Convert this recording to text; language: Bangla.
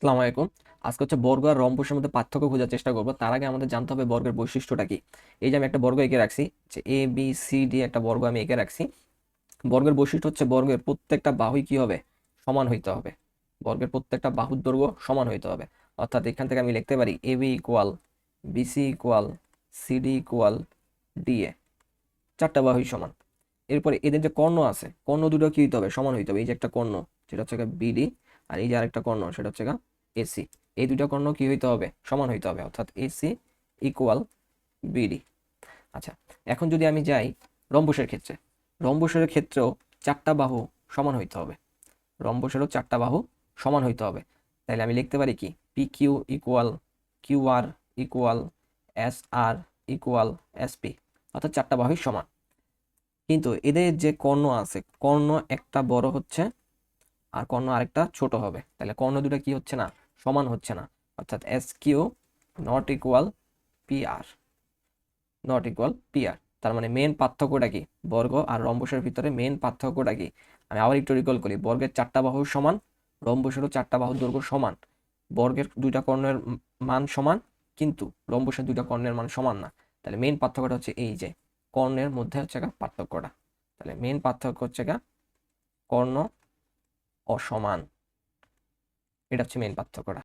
আসসালামু আলাইকুম। আজকে হচ্ছে বর্গ আর রম্বসের মধ্যে পার্থক্য খোঁজার চেষ্টা করব। তার আগে আমাদের জানতে হবে বর্গের বৈশিষ্ট্যটা কি। এই যে আমি একটা বর্গ এঁকে রাখছি, যে এ বি সি ডি একটা বর্গ আমি এঁকে রাখছি। বর্গের বৈশিষ্ট্য হচ্ছে বর্গের প্রত্যেকটা বাহুই কি হবে, সমান হইতে হবে। বর্গের প্রত্যেকটা বাহুর দৈর্ঘ্য সমান হইতে হবে। অর্থাৎ এখান থেকে আমি লিখতে পারি A B equal BC equal CD equal DA, চারটা বাহুই সমান। এরপরে এদের যে কর্ণ আছে, কর্ণ দুটো কি হইতে হবে, সমান হইতে হবে। এই যে একটা কর্ণ, সেটা হচ্ছে বিডি, আর এই যে আরেকটা কর্ণ, সেটা হচ্ছে এসি। এই দুইটা কর্ণ কি হইতে হবে, সমান হইতে হবে, অর্থাৎ এসি ইকুয়াল বিডি। আচ্ছা, এখন যদি আমি যাই রম্বসের ক্ষেত্রে, রম্বসের ক্ষেত্রেও চারটা বাহু সমান হইতে হবে। রম্বসেরও চারটা বাহু সমান হইতে হবে। তাহলে আমি লিখতে পারি কি, P Q equal Q R equal S আর ইকুয়াল এসপি, অর্থাৎ চারটা বাহুই সমান। কিন্তু এদের যে কর্ণ আছে, কর্ণ একটা বড় হচ্ছে আর কর্ণ আরেকটা ছোট হবে। তাহলে কর্ণ দুটো কি হচ্ছে না, সমান হচ্ছে না। অর্থাৎ S Q not equal P R, not equal P R. তার মানে মেন পার্থক্যটা কি, বর্গ আর রম্বসের ভিতরে মেন পার্থক্যটা কি। আমি আবার একটু রিকল করি, বর্গের চারটা বাহু সমান, রম্বসেরও চারটা বাহুর দৈর্ঘ্য সমান। বর্গের দুইটা কর্ণের মান সমান, কিন্তু রম্বসের দুইটা কর্ণের মান সমান না। তাহলে মেন পার্থক্যটা হচ্ছে এই যে কর্ণের মধ্যে হচ্ছে পার্থক্যটা। তাহলে মেন পার্থক্য হচ্ছে কর্ণ অসমান, এটা হচ্ছে মেন পার্থক্যটা।